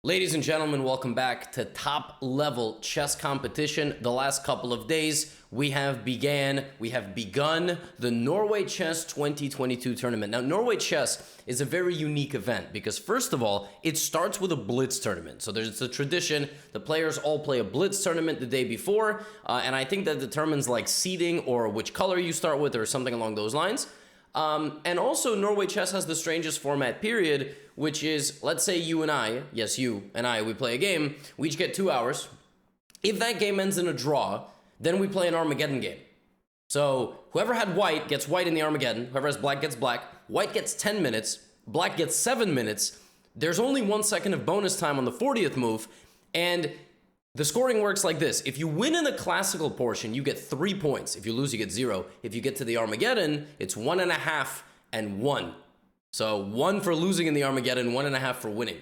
Ladies and gentlemen, welcome back to top level chess competition. The last couple of days, we have begun the Norway Chess 2022 tournament. Now, Norway Chess is a very unique event because first of all, it starts with a Blitz tournament. So there's a tradition, the players all play a Blitz tournament the day before, and I think that determines like seeding or which color you start with or something along those lines. And also, Norway Chess has the strangest format period, which is, let's say you and I, yes, you and I, we play a game, we each get 2 hours. If that game ends in a draw, then we play an Armageddon game. So whoever had white gets white in the Armageddon, whoever has black gets black, white gets 10 minutes, black gets 7 minutes, there's only 1 second of bonus time on the 40th move, and the scoring works like this. If you win in the classical portion, you get 3 points. If you lose, you get 0. If you get to the Armageddon, it's 1.5 and 1. So 1 for losing in the Armageddon, 1.5 for winning.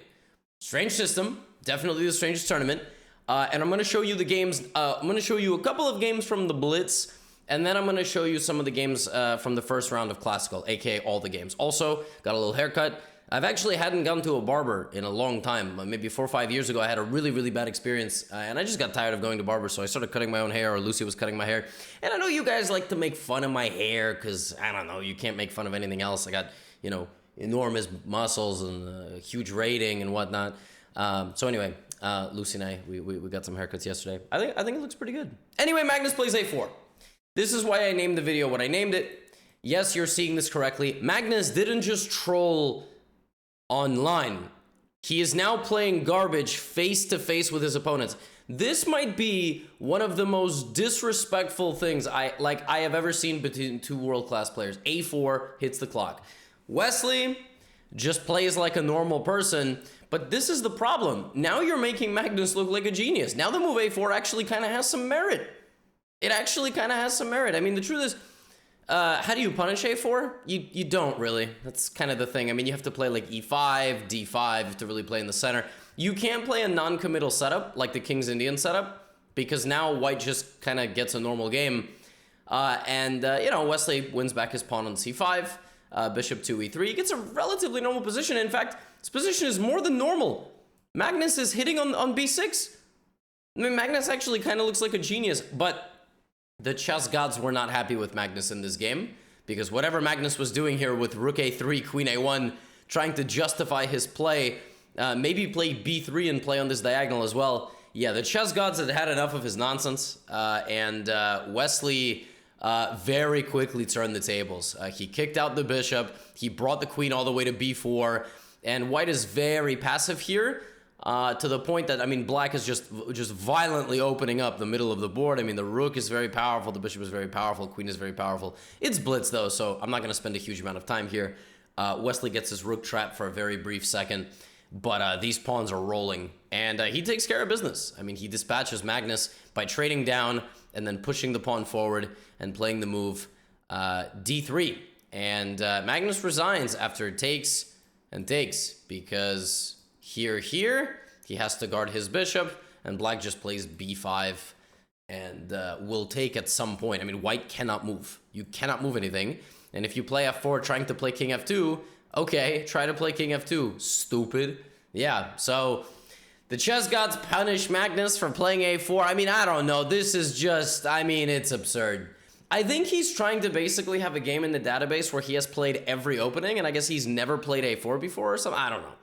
Strange system, definitely the strangest tournament. And I'm going to show you the games. I'm going to show you a couple of games from the Blitz, and then I'm going to show you some of the games from the first round of classical, aka all the games. Also, got a little haircut. I've actually hadn't gone to a barber in a long time. Maybe 4 or 5 years ago, I had a really, really bad experience, and I just got tired of going to barbers, so I started cutting my own hair, or Lucy was cutting my hair. And I know you guys like to make fun of my hair, because, I don't know, you can't make fun of anything else. I got, you know, enormous muscles and a huge rating and whatnot. So anyway, Lucy and I, we got some haircuts yesterday. I think it looks pretty good. Anyway, Magnus plays a4. This is why I named the video what I named it. Yes, you're seeing this correctly. Magnus didn't just troll online. He is now playing garbage face to face with his opponents. This might be one of the most disrespectful things I have ever seen between two world-class players. A4 hits the clock. Wesley just plays like a normal person, but this is the problem. Now you're making Magnus look like a genius. Now the move A4 actually kind of has some merit. It actually kind of has some merit. I mean, the truth is, how do you punish A4? You don't really. That's kind of the thing. I mean, you have to play like E5, D5 to really play in the center. You can't play a non-committal setup like the King's Indian setup because now white just kind of gets a normal game. You know, Wesley wins back his pawn on C5, bishop to E3. He gets a relatively normal position. In fact, this position is more than normal. Magnus is hitting on B6. I mean, Magnus actually kind of looks like a genius, but the chess gods were not happy with Magnus in this game because whatever Magnus was doing here with rook a3, queen a1, trying to justify his play, maybe play b3 and play on this diagonal as well. Yeah, the chess gods had had enough of his nonsense, and Wesley very quickly turned the tables. He kicked out the bishop, he brought the queen all the way to b4, and white is very passive here. To the point that, I mean, black is just violently opening up the middle of the board. I mean, the rook is very powerful, the bishop is very powerful, queen is very powerful. It's Blitz, though, so I'm not going to spend a huge amount of time here. Wesley gets his rook trapped for a very brief second, but these pawns are rolling, and he takes care of business. I mean, he dispatches Magnus by trading down and then pushing the pawn forward and playing the move d3. And Magnus resigns after it takes and takes because here, he has to guard his bishop, and black just plays b5 and will take at some point. I mean, white cannot move. You cannot move anything. And if you play f4 trying to play king f2, okay, try to play king f2. Stupid. Yeah, so the chess gods punish Magnus for playing a4. I mean, I don't know. This is just, I mean, it's absurd. I think he's trying to basically have a game in the database where he has played every opening, and I guess he's never played a4 before or something. I don't know.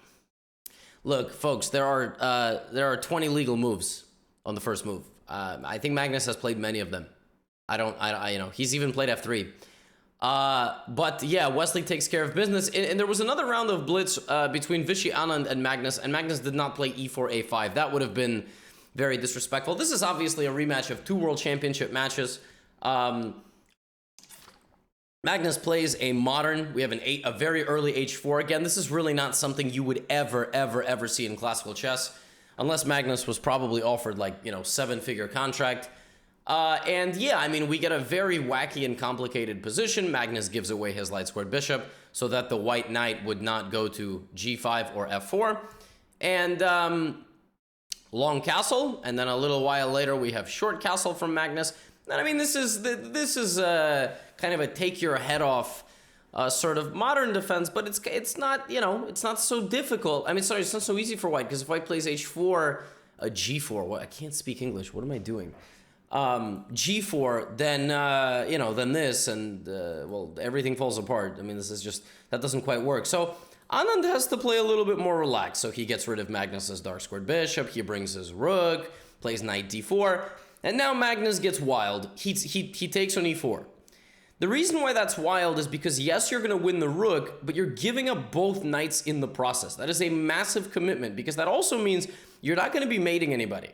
Look, folks, there are 20 legal moves on the first move. I think Magnus has played many of them. You know, he's even played f3. But yeah, Wesley takes care of business. And there was another round of Blitz between Vishy Anand and Magnus did not play e4, a5. That would have been very disrespectful. This is obviously a rematch of two world championship matches. Magnus plays a modern, we have a very early h4. Again, this is really not something you would ever see in classical chess, unless Magnus was probably offered like, you know, 7-figure contract. And yeah, I mean, we get a very wacky and complicated position. Magnus gives away his light squared bishop so that the white knight would not go to g5 or f4. And long castle, and then a little while later we have short castle from Magnus. And I mean, this is kind of a take your head off sort of modern defense, but it's not, you know, it's not so difficult. I mean, sorry, it's not so easy for white, because if white plays h4, g4, what, I can't speak English, what am I doing? G4, then, you know, then this, and, well, everything falls apart. I mean, this is just, that doesn't quite work. So Anand has to play a little bit more relaxed. So he gets rid of Magnus's dark squared bishop, he brings his rook, plays knight d4, and now Magnus gets wild. He takes on e4. The reason why that's wild is because, yes, you're going to win the rook, but you're giving up both knights in the process. That is a massive commitment, because that also means you're not going to be mating anybody.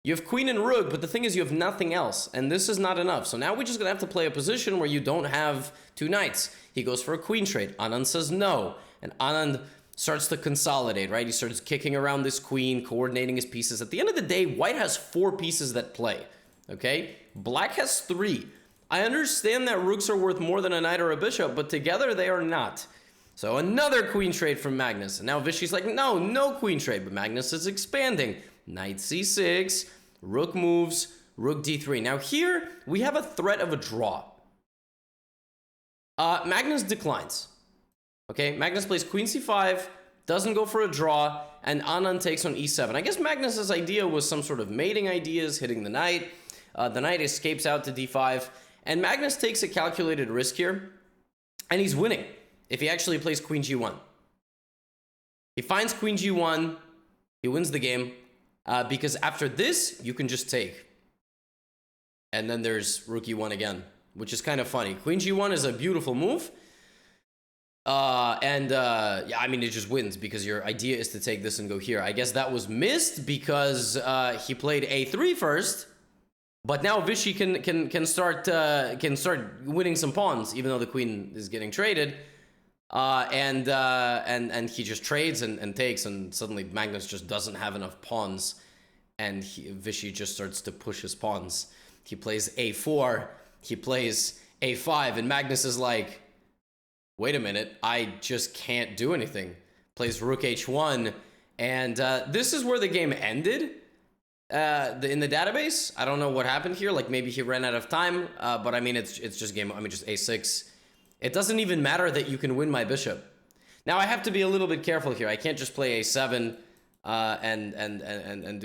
You have queen and rook, but the thing is you have nothing else, and this is not enough. So now we're just going to have to play a position where you don't have two knights. He goes for a queen trade. Anand says no, and Anand starts to consolidate, right? He starts kicking around this queen, coordinating his pieces. At the end of the day, white has 4 pieces that play, okay? Black has 3. I understand that rooks are worth more than a knight or a bishop, but together they are not. So another queen trade from Magnus. And now Vishy's like, no, no queen trade, but Magnus is expanding. Knight c6, rook moves, rook d3. Now here, we have a threat of a draw. Magnus declines. Okay, Magnus plays queen c5, doesn't go for a draw, and Anand takes on e7. I guess Magnus's idea was some sort of mating ideas, hitting the knight. The knight escapes out to d5, and Magnus takes a calculated risk here, and he's winning if he actually plays queen g1. He finds queen g1, he wins the game. Because after this, you can just take. And then there's rook e1 again, which is kind of funny. Queen g1 is a beautiful move. Yeah, I mean, it just wins because your idea is to take this and go here. I guess that was missed because he played a3 first. But now Vishy can start winning some pawns, even though the queen is getting traded. And he just trades and takes, and suddenly Magnus just doesn't have enough pawns, and Vishy just starts to push his pawns. He plays a4, he plays a5, and Magnus is like, wait a minute, I just can't do anything. Plays rook h1, and this is where the game ended in the database. I don't know what happened here, like maybe he ran out of time, but I mean, it's just game, I mean, just a6. It doesn't even matter that you can win my bishop. Now I have to be a little bit careful here. I can't just play a7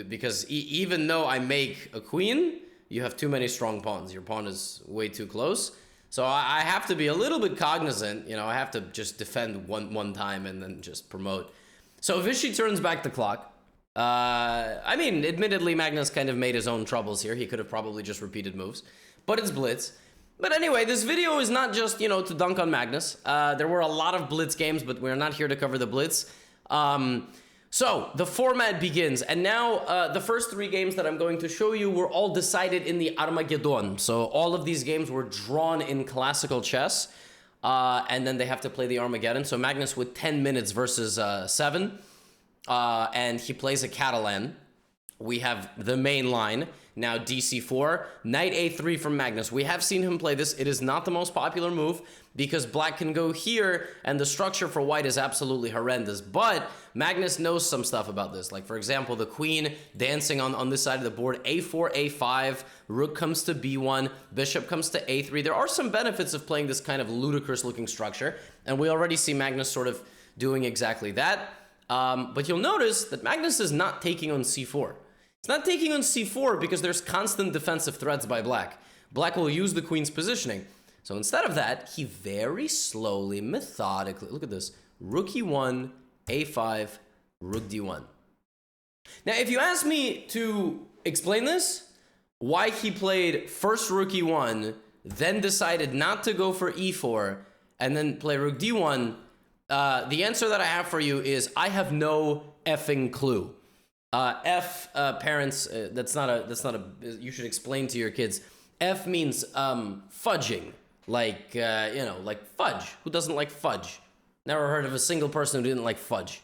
because even though I make a queen, you have too many strong pawns. Your pawn is way too close. So I have to be a little bit cognizant. You know, I have to just defend one time and then just promote. So Vishy turns back the clock. I mean, admittedly, Magnus kind of made his own troubles here. He could have probably just repeated moves, but it's Blitz. But anyway, this video is not just, you know, to dunk on Magnus. There were a lot of Blitz games, but we're not here to cover the Blitz. So the format begins, and now the first 3 games that I'm going to show you were all decided in the Armageddon. So all of these games were drawn in classical chess, and then they have to play the Armageddon. So Magnus with 10 minutes versus 7, and he plays a Catalan. We have the main line. Now dc4, knight a3 from Magnus. We have seen him play this. It is not the most popular move because black can go here and the structure for white is absolutely horrendous. But Magnus knows some stuff about this. Like, for example, the queen dancing on this side of the board, a4, a5, rook comes to b1, bishop comes to a3. There are some benefits of playing this kind of ludicrous looking structure, and we already see Magnus sort of doing exactly that. But you'll notice that Magnus is not taking on c4. It's not taking on c4 because there's constant defensive threats by black. Black will use the queen's positioning. So instead of that, he very slowly, methodically, look at this, rook e1, a5, rook d1. Now, if you ask me to explain this, why he played first rook e1, then decided not to go for e4, and then play rook d1, the answer that I have for you is I have no effing clue. Parents, that's not a, you should explain to your kids. F means, fudging. Like, you know, like fudge. Who doesn't like fudge? Never heard of a single person who didn't like fudge.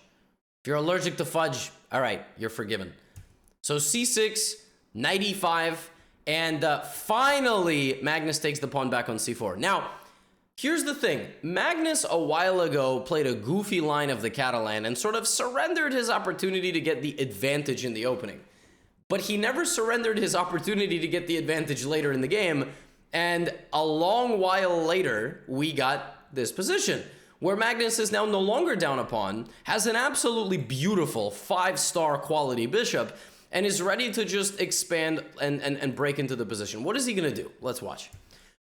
If you're allergic to fudge, all right, you're forgiven. So c6, knight e5, and finally, Magnus takes the pawn back on c4. Now, here's the thing. Magnus, a while ago, played a goofy line of the Catalan and sort of surrendered his opportunity to get the advantage in the opening. But he never surrendered his opportunity to get the advantage later in the game, and a long while later, we got this position, where Magnus is now no longer down a pawn, has an absolutely beautiful 5-star quality bishop, and is ready to just expand and break into the position. What is he gonna do? Let's watch.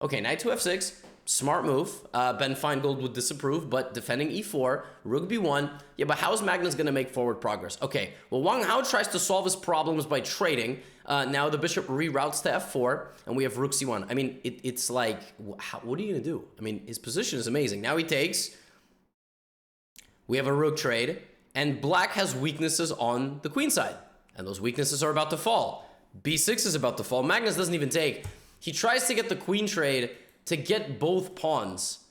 Okay, knight to f6, smart move. Ben Feingold would disapprove, but defending e4, rook b1. Yeah, but how is Magnus gonna make forward progress? Okay, well, Wang Hao tries to solve his problems by trading. Now the bishop reroutes to f4, and we have rook c1. I mean, it's like, what are you gonna do? I mean, his position is amazing. Now he takes. We have a rook trade, and black has weaknesses on the queen side. And those weaknesses are about to fall. b6 is about to fall. Magnus doesn't even take. He tries to get the queen trade to get both pawns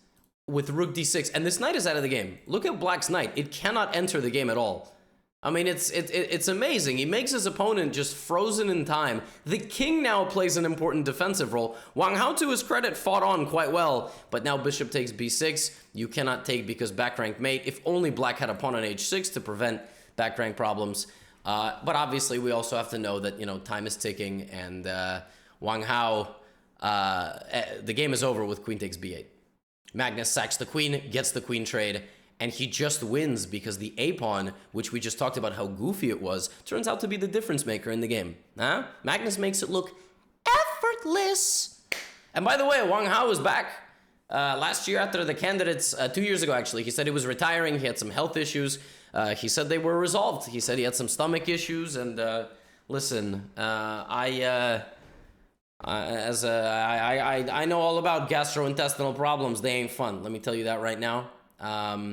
with rook d6. And this knight is out of the game. Look at black's knight. It cannot enter the game at all. I mean, it's amazing. He makes his opponent just frozen in time. The king now plays an important defensive role. Wang Hao, to his credit, fought on quite well. But now bishop takes b6. You cannot take because back rank mate. If only black had a pawn on h6 to prevent back rank problems. But obviously, we also have to know that, you know, time is ticking, and Wang Hao, the game is over with queen takes b8. Magnus sacks the queen, gets the queen trade, and he just wins because the a-pawn, which we just talked about how goofy it was, turns out to be the difference maker in the game. Huh? Magnus makes it look effortless. And by the way, Wang Hao is back. Last year after the candidates, 2 years ago actually, he said he was retiring, he had some health issues. He said they were resolved. He said he had some stomach issues, and listen, I know all about gastrointestinal problems. They ain't fun. Let me tell you that right now. Yeah.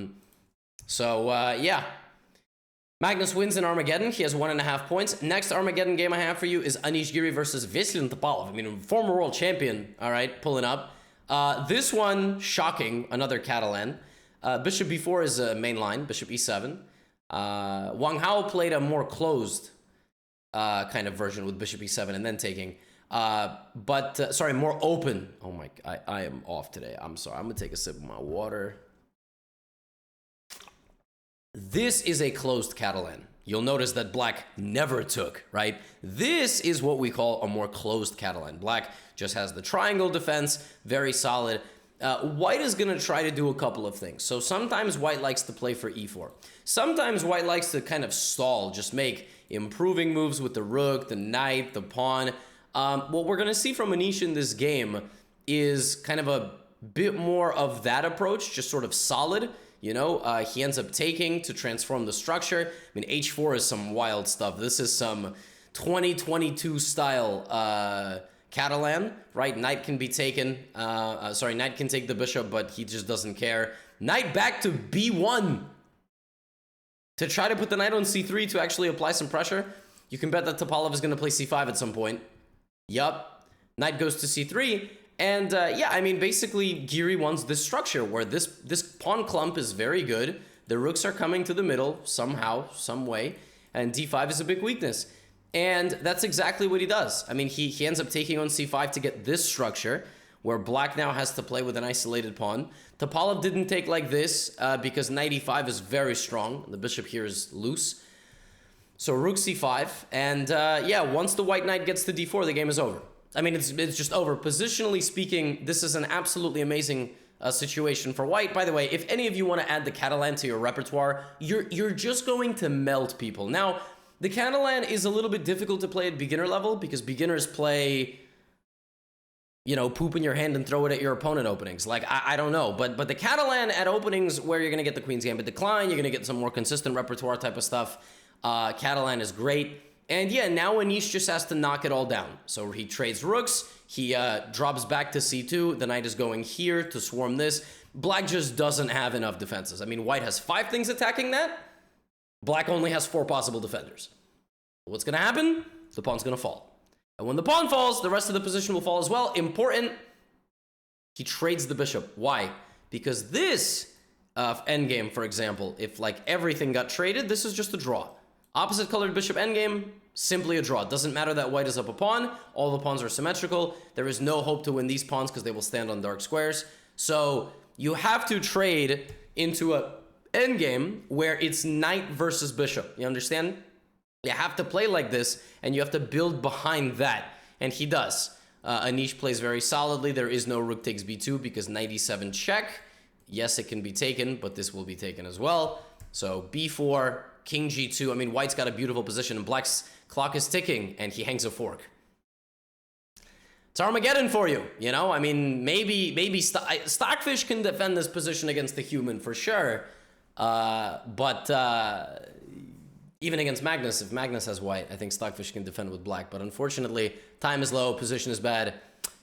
Magnus wins in Armageddon. He has 1.5 points. Next Armageddon game I have for you is Anish Giri versus Veselin Topalov. I mean, former world champion. All right, pulling up. This one, shocking. Another Catalan. Bishop b4 is a main line. Bishop e7. Wang Hao played a more closed kind of version with bishop e7 and then taking. Sorry, more open. Oh my, I am off today. I'm sorry. I'm gonna take a sip of my water. This is a closed Catalan. You'll notice that black never took, right? This is what we call a more closed Catalan. Black just has the triangle defense, very solid. White is going to try to do a couple of things. So sometimes white likes to play for e4. Sometimes white likes to kind of stall, just make improving moves with the rook, the knight, the pawn. What we're going to see from Anish in this game is kind of a bit more of that approach, just sort of solid. You know, he ends up taking to transform the structure. I mean, h4 is some wild stuff. This is some 2022 style Catalan, right? Knight can be taken. Knight can take the bishop, but he just doesn't care. Knight back to b1 to try to put the knight on c3 to actually apply some pressure. You can bet that Topalov is going to play c5 at some point. Yup. Knight goes to c3. And yeah, I mean, basically, Giri wants this structure where this pawn clump is very good. The rooks are coming to the middle somehow, some way. And d5 is a big weakness. And that's exactly what he does. I mean, he ends up taking on c5 to get this structure, where black now has to play with an isolated pawn. Topalov didn't take like this because knight e5 is very strong. The bishop here is loose. So rook c5. And yeah, once the white knight gets to d4, the game is over. I mean, it's just over. Positionally speaking, this is an absolutely amazing situation for white. By the way, if any of you want to add the Catalan to your repertoire, you're just going to melt people. Now, the Catalan is a little bit difficult to play at beginner level because beginners play, you know, poop in your hand and throw it at your opponent openings. Like, I don't know. But the Catalan at openings where you're going to get the Queen's Gambit decline, you're going to get some more consistent repertoire type of stuff. Catalan is great. And yeah, now Anish just has to knock it all down. So he trades rooks, he drops back to c2, the knight is going here to swarm this. Black just doesn't have enough defenses. I mean, white has 5 things attacking that. Black only has 4 possible defenders. What's going to happen? The pawn's going to fall. And when the pawn falls, the rest of the position will fall as well. Important, he trades the bishop. Why? Because this endgame, for example, if like everything got traded, this is just a draw. Opposite colored bishop endgame, simply a draw. It doesn't matter that white is up a pawn. All the pawns are symmetrical. There is no hope to win these pawns because they will stand on dark squares. So you have to trade into a endgame where it's knight versus bishop. You understand? You have to play like this, and you have to build behind that. And he does. Anish plays very solidly. There is no rook takes b2 because knight e7 check. Yes, it can be taken, but this will be taken as well. So b4, king g2. I mean, white's got a beautiful position, and black's clock is ticking, and he hangs a fork. It's Armageddon for you, you know? I mean, maybe Stockfish can defend this position against the human for sure, but even against Magnus, if Magnus has white, I think Stockfish can defend with black. But unfortunately, time is low, position is bad.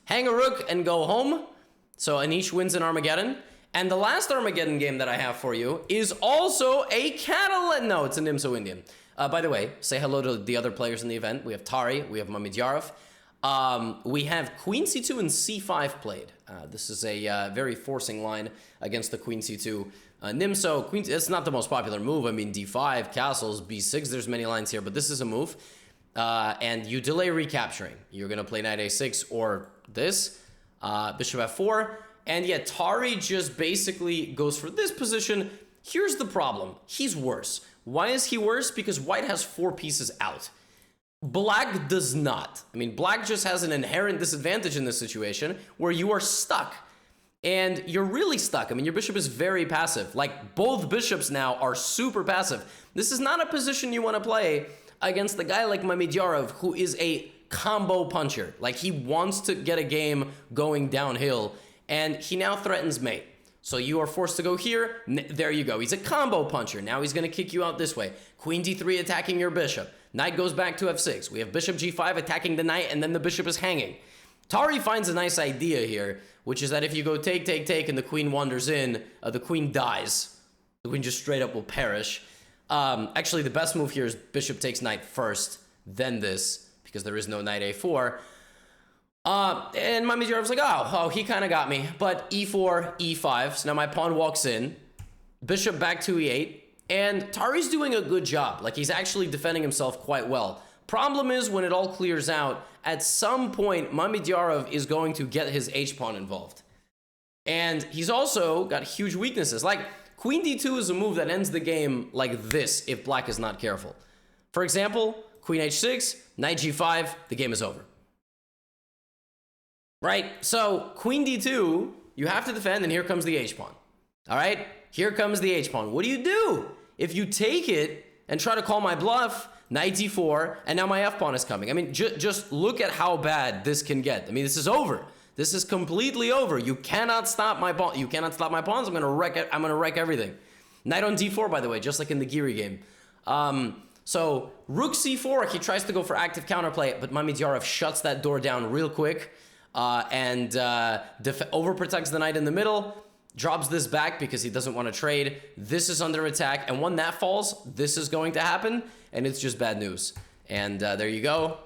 Hang a rook and go home. So Anish wins in Armageddon. And the last Armageddon game that I have for you is also a Catalan. No, it's a Nimzo Indian. By the way, say hello to the other players in the event. We have Tari, we have Mamedyarov. We have Queen C2 and C5 played. This is a very forcing line against the Queen C2. Nimzo, Queen, it's not the most popular move. I mean, D5, castles, B6, there's many lines here, but this is a move. And you delay recapturing. You're going to play knight A6 or this, bishop F4. And yet Tari just basically goes for this position. Here's the problem. He's worse. Why is he worse? Because white has 4 pieces out. Black does not. I mean, black just has an inherent disadvantage in this situation where you are stuck. And you're really stuck. I mean, your bishop is very passive. Like, both bishops now are super passive. This is not a position you want to play against a guy like Mamedyarov, who is a combo puncher. Like, he wants to get a game going downhill, and he now threatens mate. So you are forced to go here. There you go. He's a combo puncher. Now he's going to kick you out this way. Queen d3 attacking your bishop. Knight goes back to f6. We have bishop g5 attacking the knight, and then the bishop is hanging. Tari finds a nice idea here, which is that if you go take, take, take, and the queen wanders in, the queen dies. The queen just straight up will perish. Actually, the best move here is bishop takes knight first, then this, because there is no knight a4. And Mamedyarov's like, oh, he kind of got me. But e4, e5. So now my pawn walks in. Bishop back to e8. And Tari's doing a good job. Like, he's actually defending himself quite well. Problem is, when it all clears out, at some point, Mamedyarov is going to get his h-pawn involved. And he's also got huge weaknesses. Like, queen d2 is a move that ends the game like this if black is not careful. For example, queen h6, knight g5, the game is over. Right? So, queen d2, you have to defend, and here comes the h-pawn. All right? Here comes the h-pawn. What do? If you take it and try to call my bluff, knight d4, and now my f-pawn is coming. I mean, just look at how bad this can get. I mean, this is over. This is completely over. You cannot stop my pawn. You cannot stop my pawns. I'm gonna wreck it. I'm gonna wreck everything. Knight on d4, by the way, just like in the Giri game. So rook c4. He tries to go for active counterplay, but Mamedyarov shuts that door down real quick and overprotects the knight in the middle. Drops this back because he doesn't want to trade. This is under attack, and when that falls, this is going to happen, and it's just bad news. And there you go.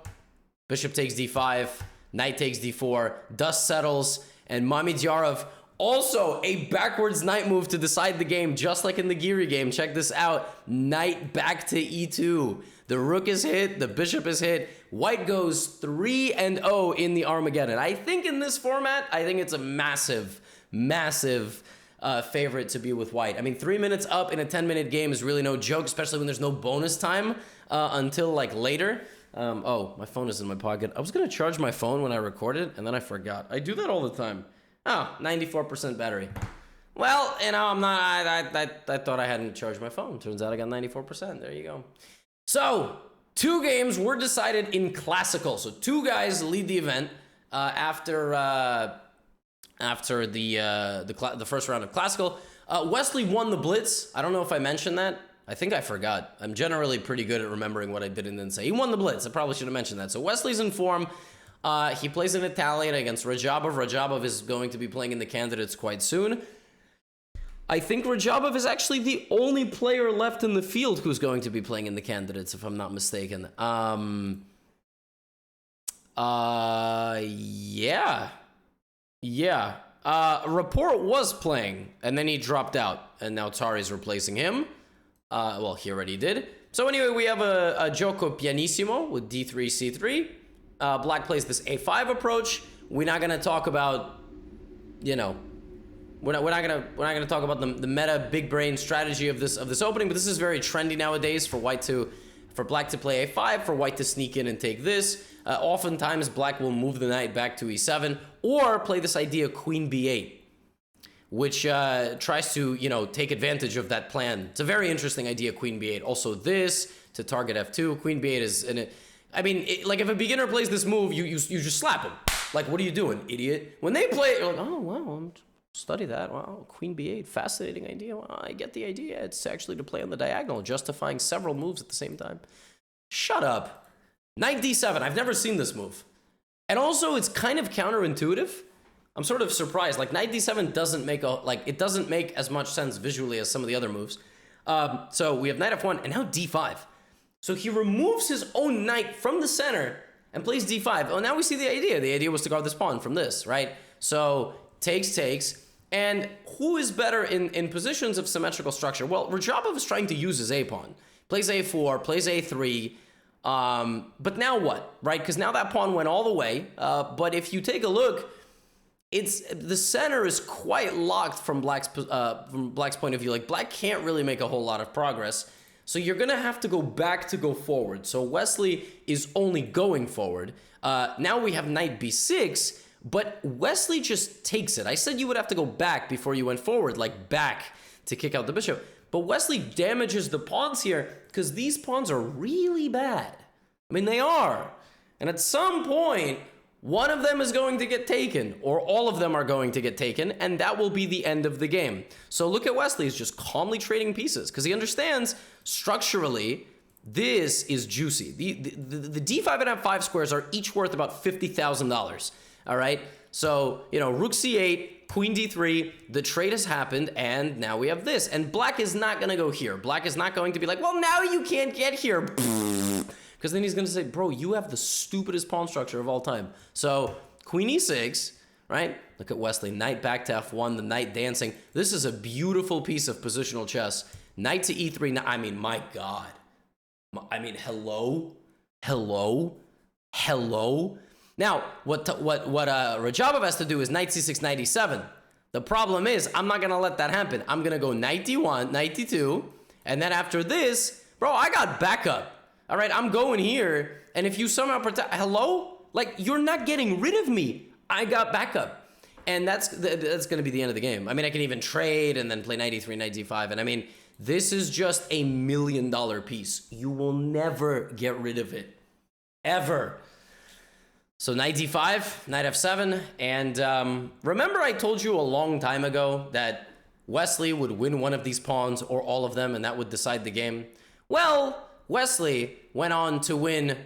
Bishop takes d5, knight takes d4, dust settles, and Mamedyarov, also a backwards knight move to decide the game, just like in the Giri game. Check this out. Knight back to e2. The rook is hit, the bishop is hit. White goes 3-0 in the Armageddon. I think in this format, I think it's a massive favorite to be with white. I mean, 3 minutes up in a 10-minute game is really no joke, especially when there's no bonus time until like later. Oh, my phone is in my pocket. I was gonna charge my phone when I recorded, and then I forgot. I do that all the time. Oh, 94% battery. Well, you know, I'm not. I thought I hadn't charged my phone. Turns out I got 94%. There you go. So 2 games were decided in classical. So 2 guys lead the event after the first round of classical. Wesley won the Blitz. I don't know if I mentioned that. I think I forgot. I'm generally pretty good at remembering what I did and didn't say. He won the Blitz. I probably should have mentioned that. So Wesley's in form. He plays in Italian against Rajabov. Rajabov is going to be playing in the candidates quite soon. I think Rajabov is actually the only player left in the field who's going to be playing in the candidates, if I'm not mistaken. Yeah. Report was playing, and then he dropped out, and now Tari's replacing him. Well, he already did. So anyway, we have a gioco pianissimo with d3, c3. Black plays this a5 approach. We're not gonna talk about, you know, we're not gonna talk about the meta big brain strategy of this opening, but this is very trendy nowadays for black to play a5, for white to sneak in and take this. Oftentimes, black will move the knight back to e7, or play this idea queen b8, which tries to, you know, take advantage of that plan. It's a very interesting idea, queen b8. Also this, to target f2. Queen b8 is, I mean, like if a beginner plays this move, you just slap him. Like, what are you doing, idiot? When they play it, you're like, oh, wow, study that. Wow, queen b8, fascinating idea. Well, I get the idea. It's actually to play on the diagonal, justifying several moves at the same time. Shut up. Knight d7, I've never seen this move. And also, it's kind of counterintuitive. I'm sort of surprised. Like, knight d7 doesn't make it doesn't make as much sense visually as some of the other moves. So we have knight f1 and now d5. So he removes his own knight from the center and plays d5. Oh, now we see the idea. The idea was to guard this pawn from this, right? So takes. And who is better in positions of symmetrical structure? Well, Rajabov is trying to use his a pawn. Plays a4, plays a3. But now what, right? Because now that pawn went all the way. But if you take a look, the center is quite locked from Black's point of view. Like, Black can't really make a whole lot of progress. So you're going to have to go back to go forward. So Wesley is only going forward. Now we have knight b6, but Wesley just takes it. I said you would have to go back before you went forward, like back to kick out the bishop. But Wesley damages the pawns here because these pawns are really bad. I mean, they are. And at some point, one of them is going to get taken, or all of them are going to get taken, and that will be the end of the game. So look at Wesley. He's just calmly trading pieces because he understands structurally this is juicy. The d5 and f5 squares are each worth about $50,000. All right? So, you know, rook c8, queen d3, the trade has happened, and now we have this. And Black is not going to go here. Black is not going to be like, well, now you can't get here. Because then he's going to say, bro, you have the stupidest pawn structure of all time. So queen e6, right? Look at Wesley. Knight back to f1, the knight dancing. This is a beautiful piece of positional chess. Knight to e3. I mean, my God. I mean, hello? Now, what Rajabov has to do is knight c6, knight e7. The problem is, I'm not going to let that happen. I'm going to go knight d1, knight d2, and then after this, bro, I got backup. All right, I'm going here, and if you somehow protect... Hello? Like, you're not getting rid of me. I got backup. And that's going to be the end of the game. I mean, I can even trade and then play knight e3, knight d5, and I mean, this is just $1 million piece. You will never get rid of it. Ever. So knight d5, knight f7, and remember I told you a long time ago that Wesley would win one of these pawns or all of them, and that would decide the game? Well, Wesley went on to win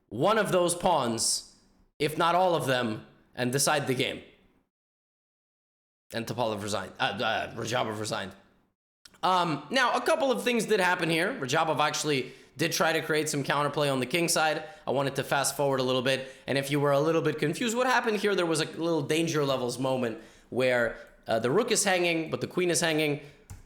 one of those pawns, if not all of them, and decide the game. And Topalov resigned. Rajabov resigned. Now, a couple of things did happen here. Rajabov actually did try to create some counterplay on the king side. I wanted to fast forward a little bit. And if you were a little bit confused, what happened here, there was a little danger levels moment where the rook is hanging, but the queen is hanging.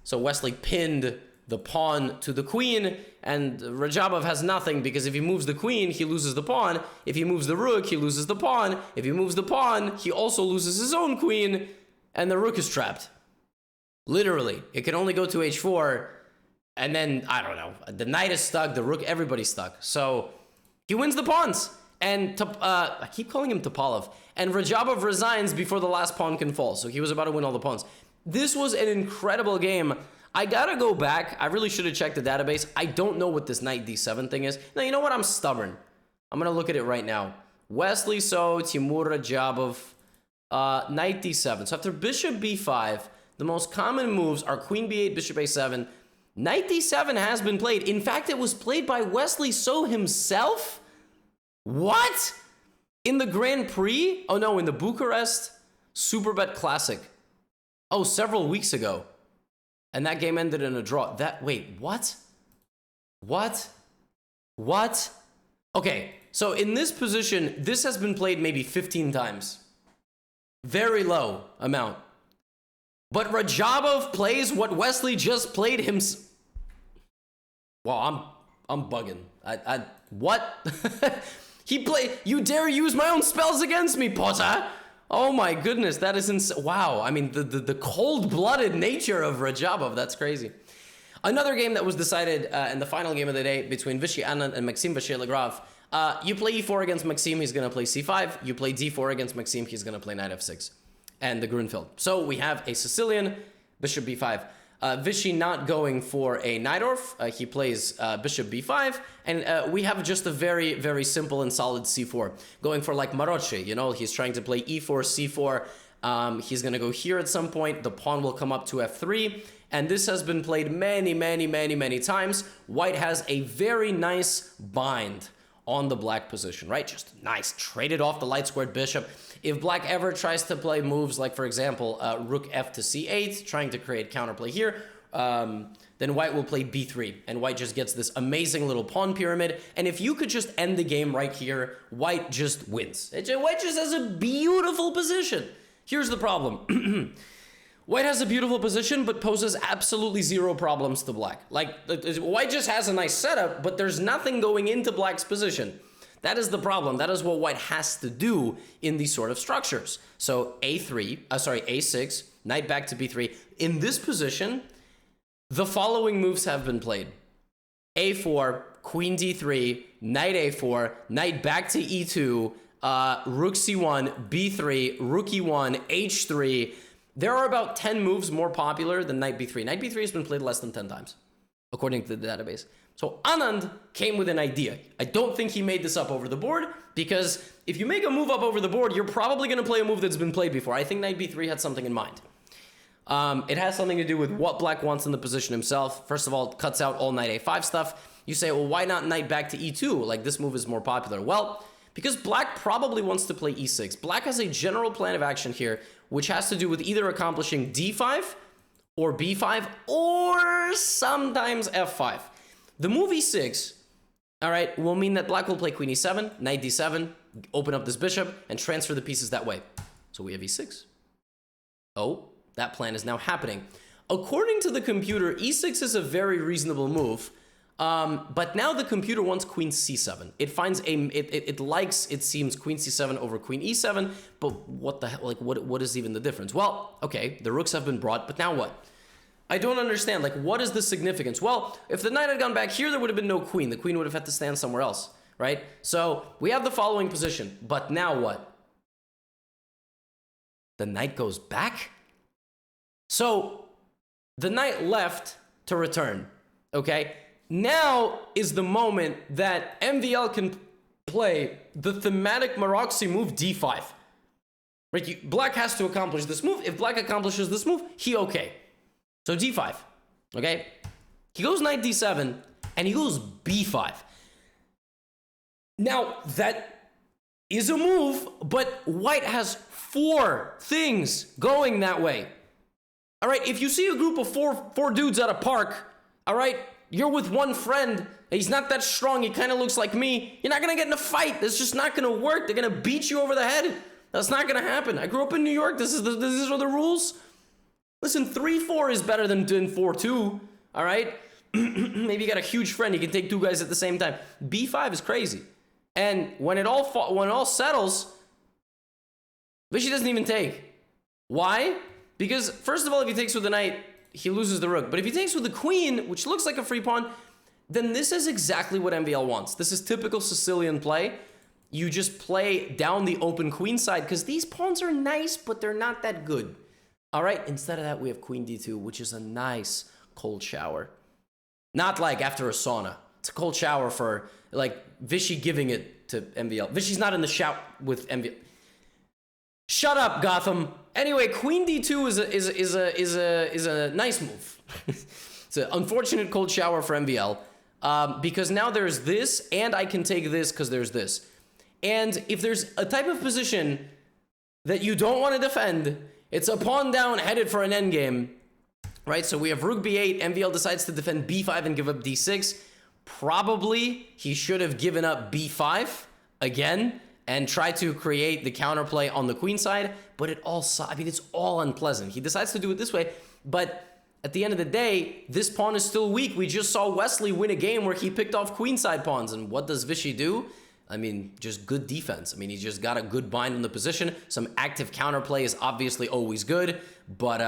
So Wesley pinned the pawn to the queen, and Rajabov has nothing because if he moves the queen, he loses the pawn. If he moves the rook, he loses the pawn. If he moves the pawn, he also loses his own queen, and the rook is trapped. Literally, it can only go to h4, and then, I don't know, the knight is stuck, the rook, everybody's stuck. So he wins the pawns, and I keep calling him Topalov, and Rajabov resigns before the last pawn can fall, so he was about to win all the pawns. This was an incredible game. I gotta go back. I really should have checked the database. I don't know what this knight d7 thing is. Now, you know what? I'm stubborn. I'm gonna look at it right now. Wesley So, Timur Rajabov, knight d7. So after bishop b5, the most common moves are queen b8, bishop a7. Knight d7 has been played. In fact, it was played by Wesley So himself? What? In the Grand Prix? Oh no, in the Bucharest Superbet Classic. Oh, several weeks ago. And that game ended in a draw. Wait, what? What? Okay, so in this position, this has been played maybe 15 times. Very low amount. But Rajabov plays what Wesley just played himself. Well, I'm bugging. What? You dare use my own spells against me, Potter? Oh my goodness, that is insane. Wow, I mean, the cold-blooded nature of Rajabov, that's crazy. Another game that was decided in the final game of the day between Vishy Anand and Maxime Vachier-Lagrave. You play e4 against Maxime, he's going to play c5. You play d4 against Maxime, he's going to play knight f6. and the Grunfeld. So we have a Sicilian, bishop b5. Vichy not going for a Najdorf. He plays bishop b5, and we have just a very, very simple and solid c4. Going for like Marocci, you know, he's trying to play e4, c4. He's going to go here at some point. The pawn will come up to f3, and this has been played many times. White has a very nice bind on the black position, right? Just nice. Traded off the light squared bishop. If black ever tries to play moves like, for example, rook f to c8, trying to create counterplay here, then white will play b3, and white just gets this amazing little pawn pyramid. And if you could just end the game right here, white just wins. White just has a beautiful position. Here's the problem. White has a beautiful position, but poses absolutely zero problems to black. Like, white just has a nice setup, but there's nothing going into black's position. That is the problem. That is what white has to do in these sort of structures. So a6, knight back to b3. In this position, the following moves have been played. a4, queen d3, knight a4, knight back to e2, rook c1, b3, rook e1, h3. There are about 10 moves more popular than knight b3. Knight b3 has been played less than 10 times, according to the database. So Anand came with an idea. I don't think he made this up over the board, because if you make a move up over the board, you're probably going to play a move that's been played before. I think knight b3 had something in mind. It has something to do with what black wants in the position himself. First of all, it cuts out all knight a5 stuff. You say, well, why not knight back to e2? Like, this move is more popular. Well, because black probably wants to play e6. Black has a general plan of action here, which has to do with either accomplishing d5 or b5 or sometimes f5. The move e6, all right, will mean that black will play queen e7, knight d7, open up this bishop, and transfer the pieces that way. So we have e6. Oh, that plan is now happening. According to the computer, e6 is a very reasonable move, but now the computer wants queen c7. It finds it likes, it seems, queen c7 over queen e7, but what the hell, like, what is even the difference? Well, okay, the rooks have been brought, but now what? I don't understand, like, what is the significance? Well, if the knight had gone back here, there would have been no queen. The queen would have had to stand somewhere else, right? So we have the following position, but now what? The knight goes back? So the knight left to return, okay? Now is the moment that MVL can play the thematic Maroczy move d5. Right? Black has to accomplish this move. If black accomplishes this move, he okay. So d5, okay? He goes knight d7, and he goes b5. Now, that is a move, but white has 4 things going that way. All right, if you see a group of four dudes at a park, all right, you're with one friend, he's not that strong, he kind of looks like me, you're not going to get in a fight. That's just not going to work. They're going to beat you over the head. That's not going to happen. I grew up in New York. These are the rules. Listen, 3-4 is better than 4-2, all right? Maybe you got a huge friend, you can take 2 guys at the same time. b5 is crazy. And when it all settles, Vichy doesn't even take. Why? Because, first of all, if he takes with the knight, he loses the rook. But if he takes with the queen, which looks like a free pawn, then this is exactly what MVL wants. This is typical Sicilian play. You just play down the open queen side, because these pawns are nice, but they're not that good. All right, instead of that, we have queen d2, which is a nice cold shower. Not like after a sauna. It's a cold shower for, like, Vichy giving it to MVL. Vichy's not in the shout with MVL. Shut up, Gotham. Anyway, queen d2 is a nice move. It's an unfortunate cold shower for MVL, because now there's this, and I can take this because there's this. And if there's a type of position that you don't want to defend, it's a pawn down headed for an endgame, right? So we have rook b8. MVL decides to defend b5 and give up d6. Probably he should have given up b5 again and try to create the counterplay on the queen side, but it's all unpleasant. He decides to do it this way, but at the end of the day, this pawn is still weak. We just saw Wesley win a game where he picked off queenside pawns, and what does Vichy do? I mean, just good defense. I mean, he just got a good bind in the position. Some active counterplay is obviously always good, but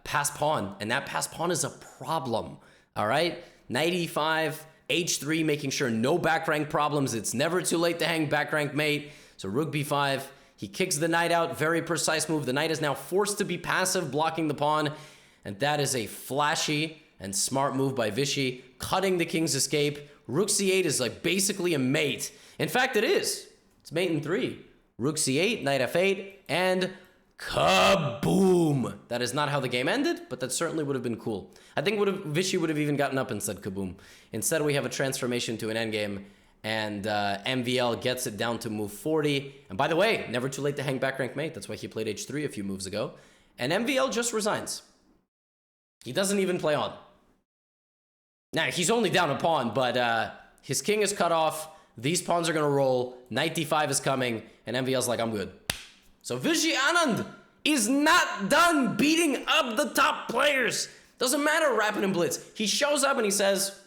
pass pawn, and that pass pawn is a problem, all right? Knight e5, h3, making sure no back rank problems. It's never too late to hang back rank mate. So rook b5, He kicks the knight out. Very precise move. The knight is now forced to be passive, blocking the pawn. And that is a flashy and smart move by Vichy, cutting the king's escape. Rook c8 is like basically a mate. In fact, it is. It's mate in 3. Rook c8, knight f8, and kaboom! That is not how the game ended, but that certainly would have been cool. I think Vichy would have even gotten up and said kaboom. Instead, we have a transformation to an endgame, and MVL gets it down to move 40. And by the way, never too late to hang back rank mate. That's why he played h3 a few moves ago. And MVL just resigns. He doesn't even play on. Now, he's only down a pawn, but his king is cut off. These pawns are going to roll. Knight d5 is coming, and MVL's like, I'm good. So Vishy Anand is not done beating up the top players. Doesn't matter, Rapid and Blitz. He shows up and he says,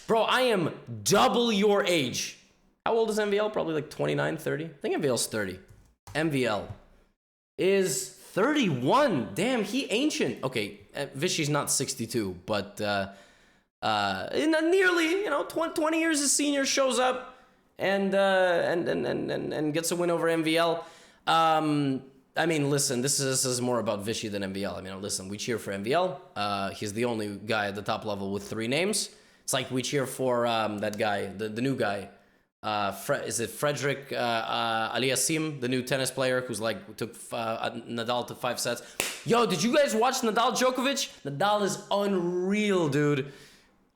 bro, I am double your age. How old is MVL? Probably like 29, 30? I think MVL's 30. MVL is 31. Damn, he ancient. Okay, Vishy's not 62, but in a nearly, 20 years his senior shows up and gets a win over MVL. I mean, listen, this is more about Vichy than MVL. I mean, listen, we cheer for MVL. He's the only guy at the top level with 3 names. It's like we cheer for that guy, the new guy. Is it Frederick Aliassim, the new tennis player who's like took Nadal to 5 sets? Yo, did you guys watch Nadal Djokovic? Nadal is unreal, dude.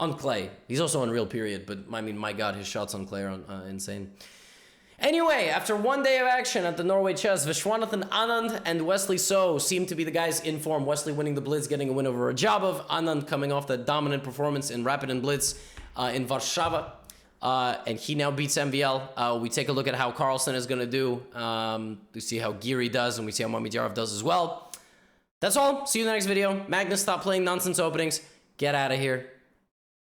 On clay. He's also unreal, period. But I mean, my God, his shots on clay are insane. Anyway, after 1 day of action at the Norway Chess, Vishwanathan Anand and Wesley So seem to be the guys in form. Wesley winning the Blitz, getting a win over Rajabov. Anand coming off that dominant performance in Rapid and Blitz in Warsaw. And he now beats MVL. We take a look at how Carlsen is going to do. We see how Giri does, and we see how Mamidyarov does as well. That's all. See you in the next video. Magnus, stop playing nonsense openings. Get out of here.